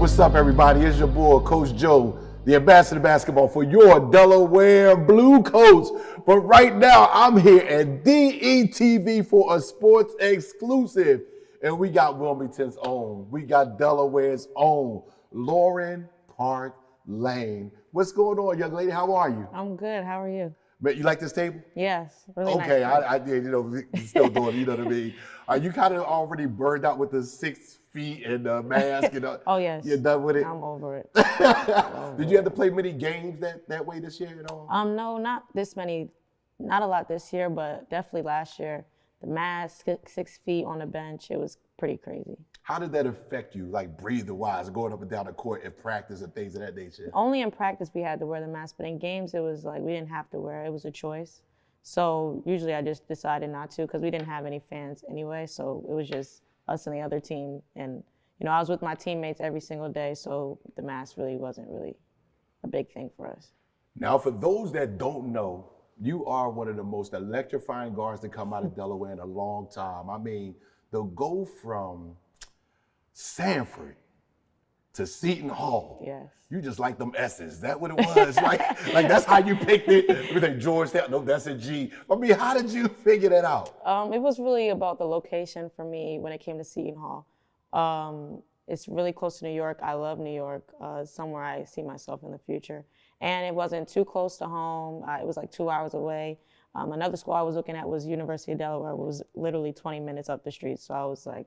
what's up, everybody? It's your boy, Coach Joe, the ambassador of basketball for your Delaware Blue Coats. But right now, I'm here at DETV for a sports exclusive. And we got Wilmington's own. We got Delaware's own, Lauren Park Lane. What's going on, young lady? How are you? I'm good. How are you? You like this table? Yes. Really okay, nice. I did, still doing it, you know what I mean? Are you kind of already burned out with the 6 feet and the mask? Oh, yes. You're done with it? I'm over it. Did you have to play many games that way this year at all? No, not this many. Not a lot this year, but definitely last year. The mask, 6 feet on the bench, it was pretty crazy. How did that affect you, like breather-wise, going up and down the court in practice and things of that nature? Only in practice we had to wear the mask, but in games it was like we didn't have to wear it. It was a choice. So usually I just decided not to because we didn't have any fans anyway. So it was just us and the other team. And, I was with my teammates every single day, so the mask wasn't a big thing for us. Now, for those that don't know, you are one of the most electrifying guards to come out of Delaware in a long time. I mean, they'll go from Stanford to Seton Hall. Yes. You just like them S's. Is that what it was? like that's how you picked it? We think Georgetown, no, that's a G. I mean, how did you figure that out? It was really about the location for me when it came to Seton Hall. It's really close to New York. I love New York. Somewhere I see myself in the future. And it wasn't too close to home. It was like 2 hours away. Another school I was looking at was University of Delaware. It was literally 20 minutes up the street. So I was like,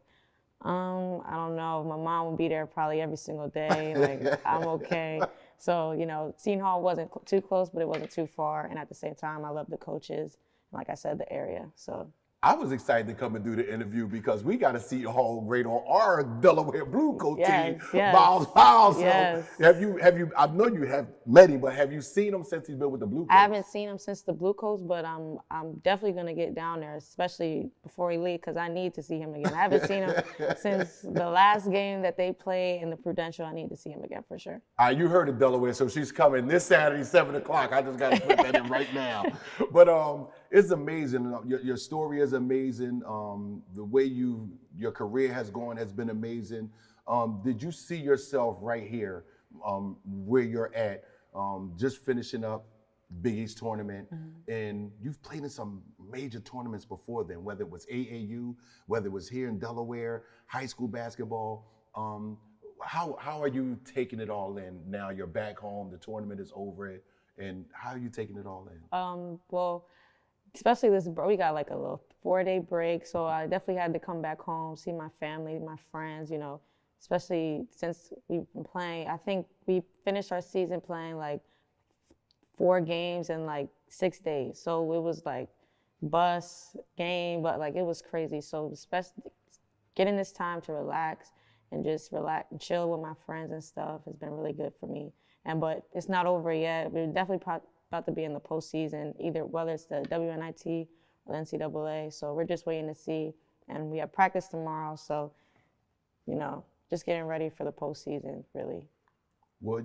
I don't know. My mom would be there probably every single day. Like, I'm okay. So, Seton Hall wasn't too close, but it wasn't too far. And at the same time, I love the coaches. And like I said, the area. So I was excited to come and do the interview because we got a Seton Hall great on our Delaware Blue Coat team, Miles Powell. Yes. So have you? I know you have met him, but have you seen him since he's been with the Blue Coats? I haven't seen him since the Blue Coats, but I'm definitely gonna get down there, especially before he leaves, because I need to see him again. I haven't seen him since the last game that they played in the Prudential. I need to see him again for sure. You heard of Delaware, so she's coming this Saturday, 7 o'clock. I just got to put that in right now. But it's amazing. Your story is amazing. The way your career has gone has been amazing. Did you see yourself right here where you're at, just finishing up Big East tournament, and you've played in some major tournaments before then, whether it was AAU, whether it was here in Delaware, high school basketball. How are you taking it all in now? You're back home, the tournament is over, and how are you taking it all in? Well, especially we got like a little 4-day break, so I definitely had to come back home, see my family, my friends, especially since we've been playing. I think we finished our season playing like 4 games in like 6 days. So it was like bus, game, but like it was crazy. So especially getting this time to relax and just relax and chill with my friends and stuff has been really good for me. But it's not over yet. We're definitely about to be in the postseason, whether it's the WNIT or the NCAA. So we're just waiting to see. And we have practice tomorrow. So, just getting ready for the postseason, really. Well,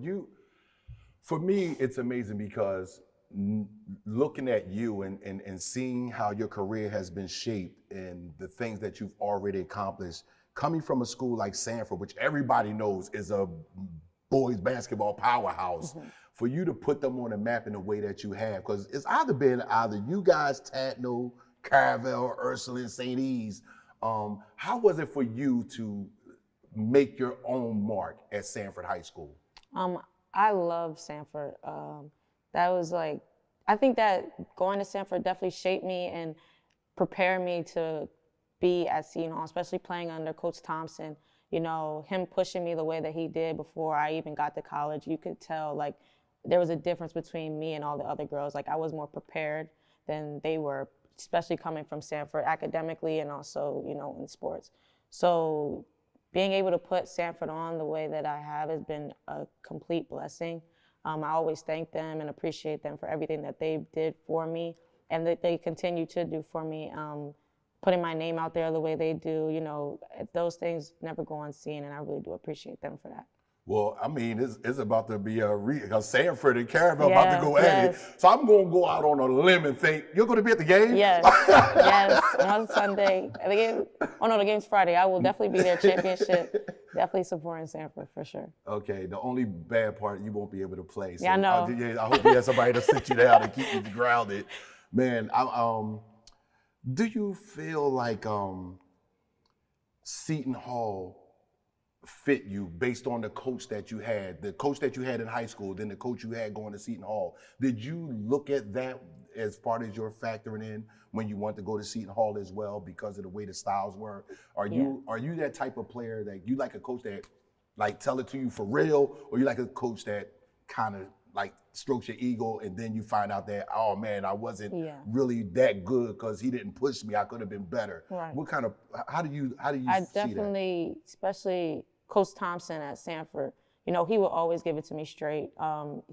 for me, it's amazing because looking at you and seeing how your career has been shaped and the things that you've already accomplished, coming from a school like Stanford, which everybody knows is a boys basketball powerhouse, for you to put them on the map in the way that you have, because it's either you guys, Tatno, Carvel, Ursuline, St. E's. How was it for you to make your own mark at Stanford High School? I love Stanford. That was like, I think that going to Stanford definitely shaped me and prepared me to be at Seton Hall, especially playing under Coach Thompson. Him pushing me the way that he did before I even got to college, you could tell like there was a difference between me and all the other girls. Like I was more prepared than they were, especially coming from Stanford academically and also, in sports. So being able to put Stanford on the way that I have has been a complete blessing. I always thank them and appreciate them for everything that they did for me and that they continue to do for me. Putting my name out there the way they do, those things never go unseen, and I really do appreciate them for that. Well, I mean, it's about to be a Stanford and Caravan about to go at it. Yes. So I'm going to go out on a limb and think, you're going to be at the game? Yes, yes, on Sunday. The game's Friday. I will definitely be there, championship. Definitely supporting Stanford for sure. Okay, the only bad part, you won't be able to play. So Yeah, I know. I hope you have somebody to sit you down and keep you grounded. Man, do you feel like Seton Hall fit you based on the coach that you had in high school, then the coach you had going to Seton Hall? Did you look at that as part of your factoring in when you want to go to Seton Hall as well because of the way the styles were? Are you that type of player that you like a coach that like tell it to you for real, or you like a coach that kind of like strokes your ego and then you find out that, oh man, I wasn't really that good because he didn't push me, I could have been better? Right. How do you I see definitely, especially Coach Thompson at Stanford, he would always give it to me straight.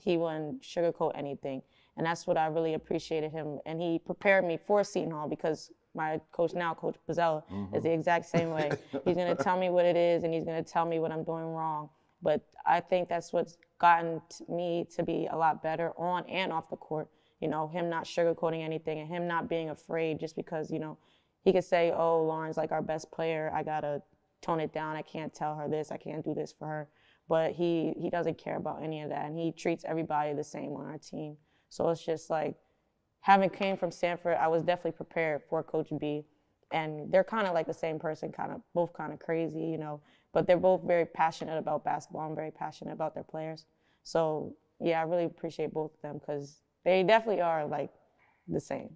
He wouldn't sugarcoat anything. And that's what I really appreciated him. And he prepared me for Seton Hall because my coach now, Coach Pizzella, is the exact same way. He's going to tell me what it is and he's going to tell me what I'm doing wrong. But I think that's what's gotten me to be a lot better on and off the court. Him not sugarcoating anything and him not being afraid just because, he could say, oh, Lauren's like our best player. I got to tone it down. I can't tell her this. I can't do this for her. But he doesn't care about any of that. And he treats everybody the same on our team. So it's just like, having came from Stanford, I was definitely prepared for Coach B. And they're kind of like the same person, both kind of crazy, but they're both very passionate about basketball and very passionate about their players. So yeah, I really appreciate both of them because they definitely are like the same.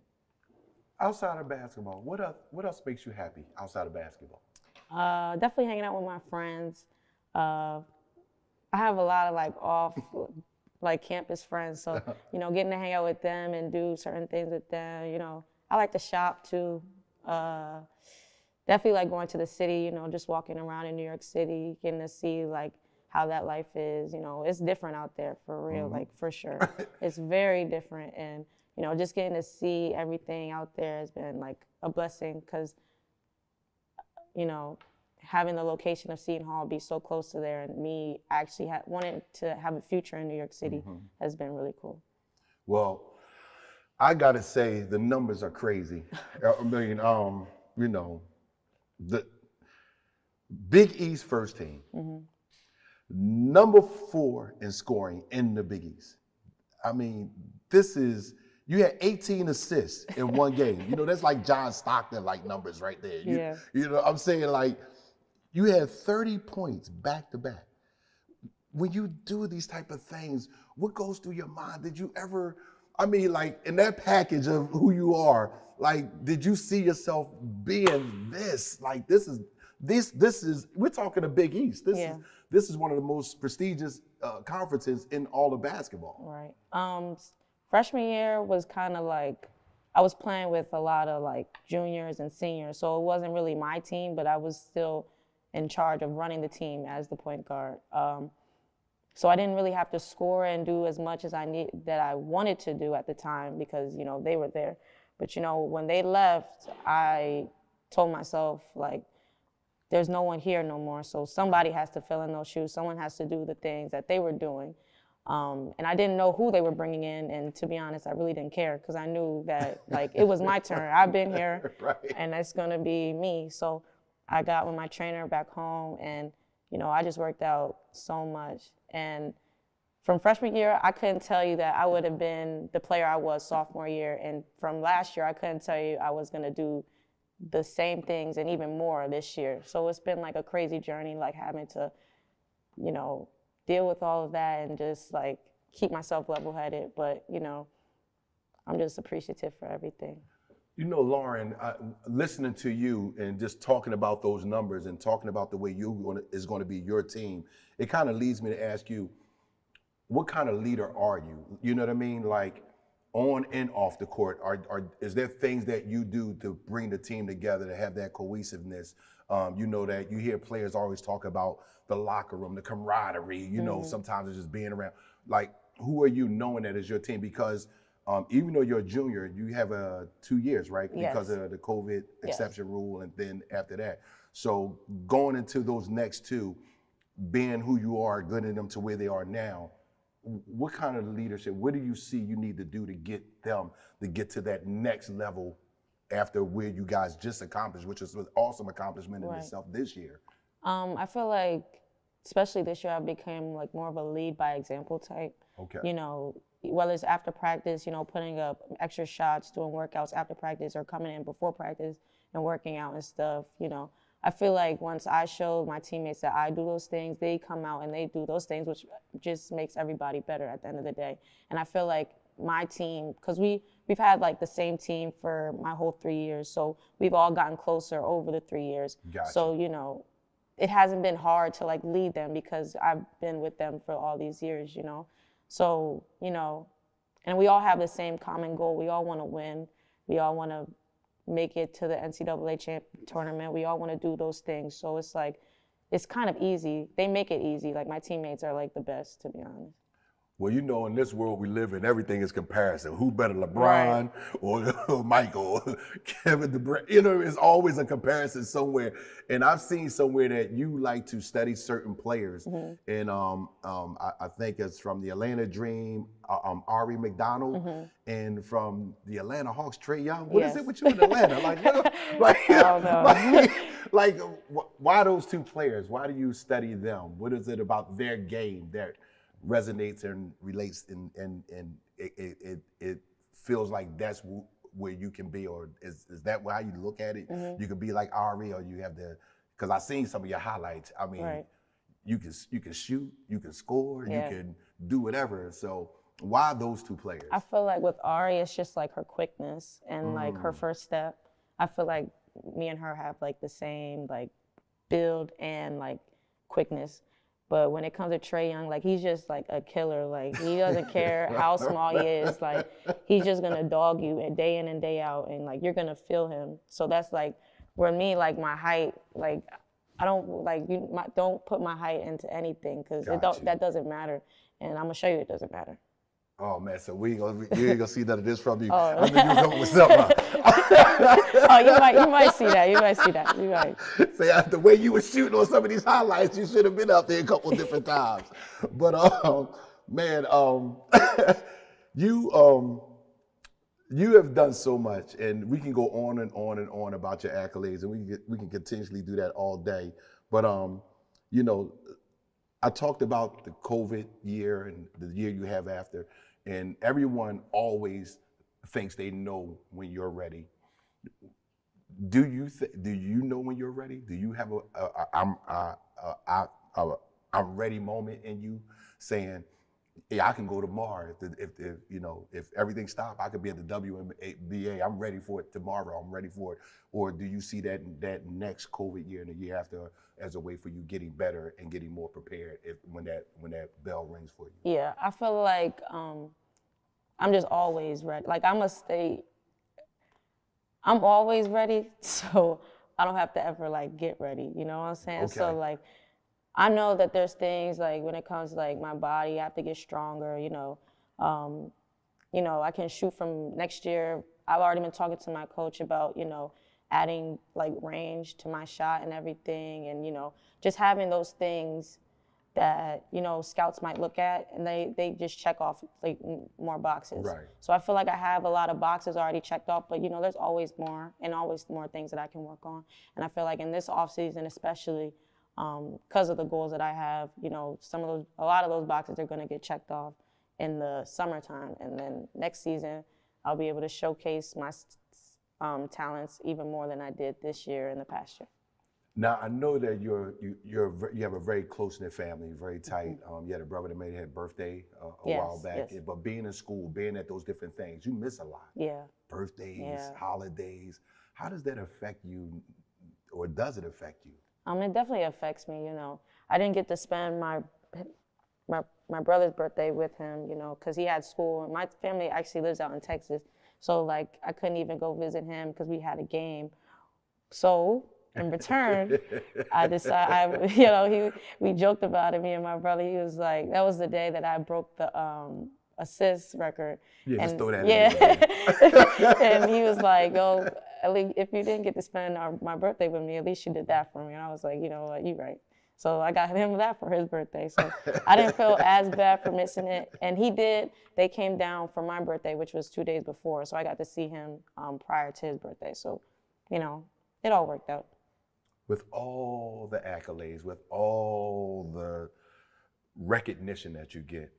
Outside of basketball, what else makes you happy outside of basketball? Definitely hanging out with my friends. I have a lot of campus friends, so getting to hang out with them and do certain things with them. I like to shop too. Definitely like going to the city. Just walking around in New York City, getting to see like how that life is. It's different out there for real, like for sure. It's very different, and just getting to see everything out there has been like a blessing because having the location of Seton Hall be so close to there and me actually wanting to have a future in New York City has been really cool. Well, I gotta say the numbers are crazy. I mean, the Big East first team, number 4 in scoring in the Big East. I mean, you had 18 assists in one game. That's like John Stockton like numbers right there. I'm saying like you had 30 points back to back. When you do these type of things, what goes through your mind? Did you ever, like in that package of who you are, like, did you see yourself being this? Like this is we're talking the Big East. This is one of the most prestigious conferences in all of basketball. Right. Freshman year was kind of like, I was playing with a lot of like juniors and seniors, so it wasn't really my team, but I was still in charge of running the team as the point guard. So I didn't really have to score and do as much as that I wanted to do at the time because, they were there. But, when they left, I told myself, like, there's no one here no more, so somebody has to fill in those shoes. Someone has to do the things that they were doing. And I didn't know who they were bringing in, and to be honest, I really didn't care because I knew that like it was my turn. I've been here, and it's gonna be me. So I got with my trainer back home, and I just worked out so much. And from freshman year, I couldn't tell you that I would have been the player I was sophomore year, and from last year, I couldn't tell you I was gonna do the same things and even more this year. So it's been like a crazy journey, like having to, deal with all of that and just like keep myself level-headed. But, I'm just appreciative for everything. Lauren, listening to you and just talking about those numbers and talking about the way is going to be your team, it kind of leads me to ask you, what kind of leader are you? You know what I mean? Like on and off the court, is there things that you do to bring the team together to have that cohesiveness? That you hear players always talk about the locker room, the camaraderie, sometimes it's just being around. Like, who are you knowing that is your team? Because even though you're a junior, you have 2 years, right? Yes. Because of the COVID exception rule and then after that. So going into those next 2, being who you are, getting them to where they are now, what kind of leadership, what do you see you need to do to get them to get to that next level after where you guys just accomplished, which is an awesome accomplishment in itself this year? I feel like, especially this year, I became like more of a lead by example type. Okay. You know, whether it's after practice, you know, putting up extra shots, doing workouts after practice, or coming in before practice and working out and stuff, you know. I feel like once I show my teammates that I do those things, they come out and they do those things, which just makes everybody better at the end of the day. And I feel like my team, because we've had like the same team for my whole 3 years, so we've all gotten closer over the 3 years. Gotcha. So, you know, it hasn't been hard to like lead them because I've been with them for all these years, you know. So, you know, and we all have the same common goal. We all want to win. We all want to make it to the NCAA tournament. We all want to do those things. So it's like, it's kind of easy. They make it easy. Like my teammates are like the best, to be honest. Well, you know, in this world we live in, everything is comparison. Who better, LeBron or Michael, or Kevin Durant? You know, it's always a comparison somewhere. And I've seen somewhere that you like to study certain players. And I think it's from the Atlanta Dream, Ari McDonald, and from the Atlanta Hawks, Trae Young. What is it with you in Atlanta? Like, you know, like, why those two players? Why do you study them? What is it about their game that resonates and relates, and it feels like that's where you can be? Or is that how you look at it? You could be like Ari, or you have because I've seen some of your highlights. I mean, you can shoot, you can score, you can do whatever. So why those two players? I feel like with Ari, it's just like her quickness and like her first step. I feel like me and her have like the same like build and like quickness. But when it comes to Trae Young, like he's just like a killer. Like he doesn't care how small he is. Like he's just gonna dog you day in and day out, and like you're gonna feel him. So that's like, where me, like my height, like I don't like don't put my height into anything, because that doesn't matter, and I'm gonna show you it doesn't matter. Oh man, so you ain't gonna see none of this from you. I think you come with something. Oh, you might see that. You might see that. You might. Say, the way you were shooting on some of these highlights, you should have been out there a couple of different times. But man, you have done so much, and we can go on and on and on about your accolades, and we can continuously do that all day. But you know, I talked about the COVID year and the year you have after, and everyone always thinks they know when you're ready. Do you know when you're ready? Do you have I'm ready moment in you, saying, yeah, I can go tomorrow. If everything stopped, I could be at the WNBA. I'm ready for it tomorrow. I'm ready for it. Or do you see that next COVID year and the year after as a way for you getting better and getting more prepared when that bell rings for you? Yeah, I feel like I'm just always ready. Like I'm always ready, so I don't have to ever like get ready. You know what I'm saying? Okay. So like, I know that there's things like when it comes to like my body, I have to get stronger. You know, I can shoot from next year. I've already been talking to my coach about, adding like range to my shot and everything, and just having those things that scouts might look at and they just check off like more boxes. Right. So I feel like I have a lot of boxes already checked off, but there's always more and always more things that I can work on. And I feel like in this off season especially, because of the goals that I have, a lot of those boxes are going to get checked off in the summertime, and then next season I'll be able to showcase my talents even more than I did this year and the past year. Now I know that you have a very close-knit family, very tight. You had a brother that made his birthday a while back. Yes. But being in school, being at those different things, you miss a lot. Yeah. Birthdays, holidays. How does that affect you, or does it affect you? It definitely affects me. I didn't get to spend my brother's birthday with him, because he had school, and my family actually lives out in Texas, so like I couldn't even go visit him because we had a game. So in return, I decided, we joked about it, me and my brother. He was like, that was the day that I broke the assist record. Yeah, and, just throw that in. And he was like, "Oh, at least if you didn't get to spend my birthday with me, at least you did that for me." And I was like, you know what, you're right. So I got him that for his birthday. So I didn't feel as bad for missing it. And he did. They came down for my birthday, which was 2 days before. So I got to see him prior to his birthday. So, you know, it all worked out. With all the accolades, with all the recognition that you get,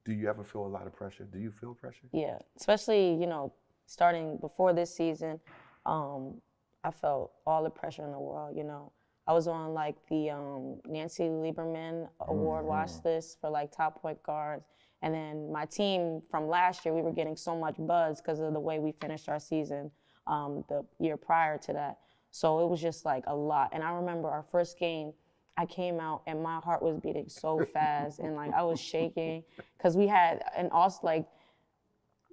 do you ever feel a lot of pressure? Do you feel pressure? Yeah, especially, you know, starting before this season, I felt all the pressure in the world, you know. I was on like the Nancy Lieberman award watch list for like top point guards. And then my team from last year, we were getting so much buzz because of the way we finished our season the year prior to that. So it was just like a lot. And I remember our first game, I came out and my heart was beating so fast and like I was shaking because we had, and also like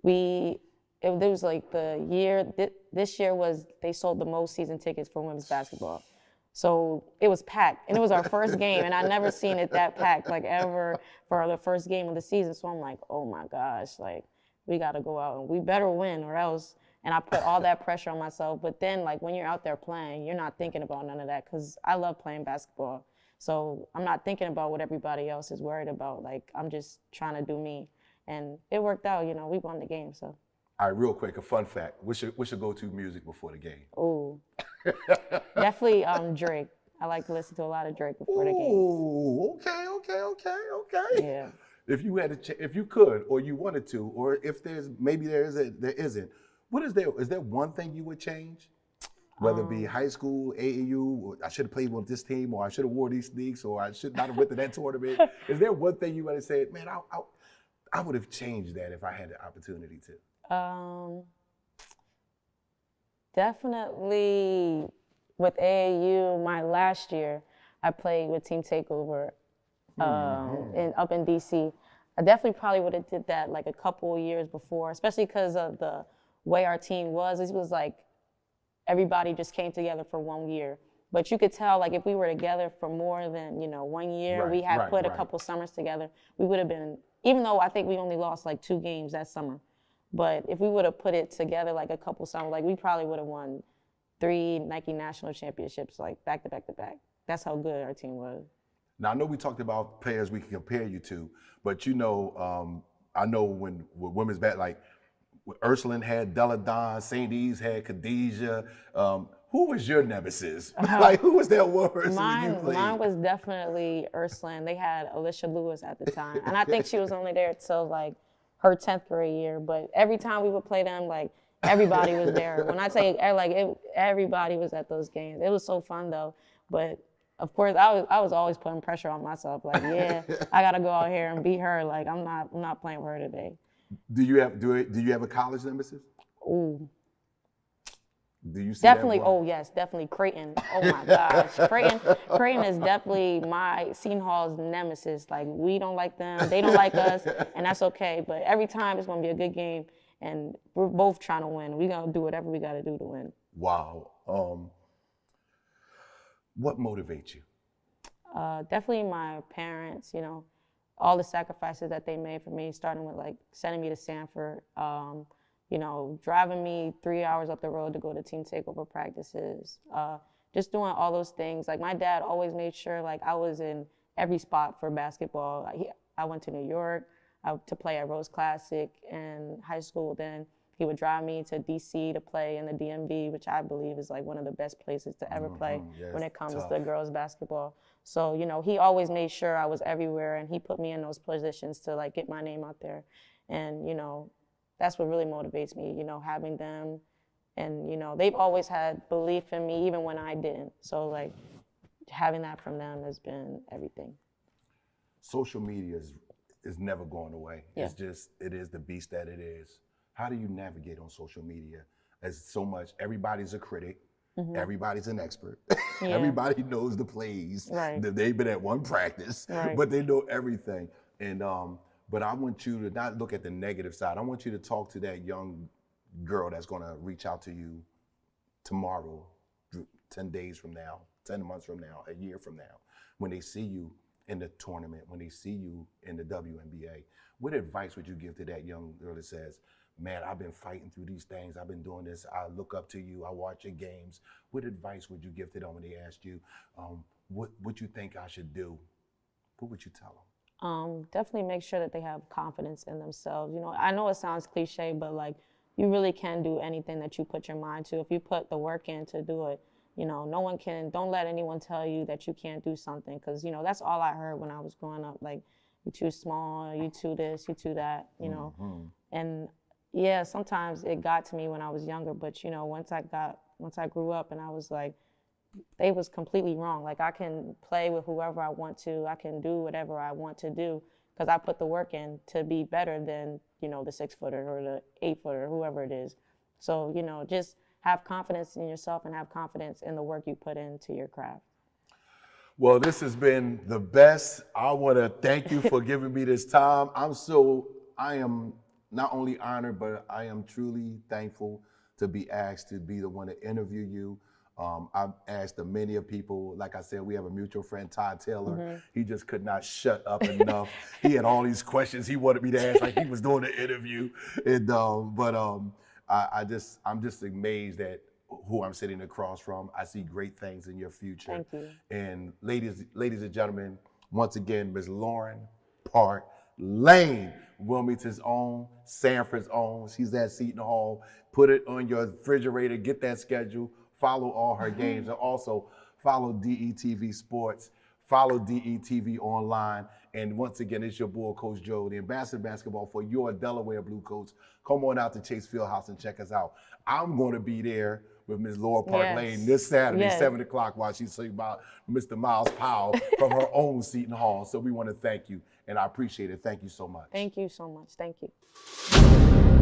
it was like the year, this year was, they sold the most season tickets for women's basketball. So it was packed, and it was our first game, and I never seen it that packed, like ever, for the first game of the season. So I'm like, oh my gosh, like we gotta go out and we better win or else. And I put all that pressure on myself. But then like when you're out there playing, you're not thinking about none of that because I love playing basketball. So I'm not thinking about what everybody else is worried about. Like I'm just trying to do me. And it worked out, you know, we won the game, so. All right, real quick, a fun fact. What's your go-to music before the game? Ooh, definitely Drake. I like to listen to a lot of Drake before the game. Ooh, okay. Yeah. If you had if you could, or you wanted to, or if maybe there isn't. What is there? Is there one thing you would change? Whether it be high school, AAU, or I should have played with this team, or I should have wore these sneaks, or I should not have went to that tournament. Is there one thing you would have said, man, I would have changed that if I had the opportunity to? Definitely with AAU, my last year, I played with Team Takeover up in DC. I definitely probably would have did that like a couple of years before, especially because of the way our team was. It was like everybody just came together for 1 year. But you could tell, like, if we were together for more than, 1 year, we had put a couple summers together, we would have been, even though I think we only lost like 2 games that summer. But if we would have put it together like a couple summers, like we probably would have won 3 Nike national championships, like back to back to back. That's how good our team was. Now, I know we talked about players we can compare you to, but I know when women's back, like Ursuline had Della Don, St. Eve's had Khadijah. Who was your nemesis? Like, who was that one person when you played? Mine was definitely Ursuline. They had Alicia Lewis at the time. And I think she was only there till like her 10th grade year. But every time we would play them, like everybody was there. When I say everybody was at those games. It was so fun though. But of course, I was always putting pressure on myself. Like, yeah, I gotta go out here and beat her. Like, I'm not playing with her today. Do you have a college nemesis? Ooh. Do you see definitely? That one? Oh yes, definitely Creighton. Oh my gosh, Creighton is definitely my Seton Hall's nemesis. Like, we don't like them, they don't like us, and that's okay. But every time it's gonna be a good game, and we're both trying to win. We're gonna do whatever we gotta do to win. Wow. What motivates you? Definitely my parents. All the sacrifices that they made for me, starting with like sending me to Stanford. Driving me 3 hours up the road to go to Team Takeover practices, just doing all those things. Like, my dad always made sure like I was in every spot for basketball. I went to New York to play at Rose Classic in high school. Then he would drive me to DC to play in the DMV, which I believe is like one of the best places to ever play when it comes to girls basketball. So, he always made sure I was everywhere, and he put me in those positions to like get my name out there. And, that's what really motivates me, having them. And, they've always had belief in me even when I didn't. So, like, having that from them has been everything. Social media is never going away. Yeah. It is the beast that it is. How do you navigate on social media? As so much, everybody's a critic. Mm-hmm. Everybody's an expert. Yeah. Everybody knows the plays. Right. They've been at one practice, right. But they know everything. And but I want you to not look at the negative side. I want you to talk to that young girl that's going to reach out to you tomorrow, 10 days from now, 10 months from now, a year from now, when they see you in the tournament, when they see you in the WNBA. What advice would you give to that young girl that says, man, I've been fighting through these things. I've been doing this. I look up to you. I watch your games. What advice would you give to them when they asked you, what you think I should do? What would you tell them? Definitely make sure that they have confidence in themselves. You know, I know it sounds cliche, but like you really can do anything that you put your mind to. If you put the work in to do it, you know, don't let anyone tell you that you can't do something. Cause you know, that's all I heard when I was growing up. Like, you're too small, you too this, you too that, you know. And yeah, sometimes it got to me when I was younger, but you know, once I grew up and I was like, they was completely wrong. Like, I can play with whoever I want to. I can do whatever I want to do because I put the work in to be better than, you know, the 6-footer or the 8-footer, whoever it is. So, you know, just have confidence in yourself and have confidence in the work you put into your craft. Well, this has been the best. I want to thank you for giving me this time. I am not only honored, but I am truly thankful to be asked to be the one to interview you. I've asked many of people, like I said, we have a mutual friend, Todd Taylor. He just could not shut up enough. He had all these questions he wanted me to ask, like he was doing the interview. And I'm just amazed at who I'm sitting across from. I see great things in your future. Thank you. And ladies and gentlemen, once again, Ms. Lauren Park Lane, Wilmington's own, Sanford's own. She's at Seton Hall. Put it on your refrigerator, get that schedule. Follow all her games, and also follow DETV Sports, follow DETV online. And once again, it's your boy, Coach Joe, the ambassador of basketball for your Delaware Blue Coats. Come on out to Chase Fieldhouse and check us out. I'm going to be there with Ms. Laura Park Lane this Saturday, 7 o'clock, while she's talking about Mr. Miles Powell from her own Seton Hall. So we want to thank you, and I appreciate it. Thank you so much. Thank you so much. Thank you.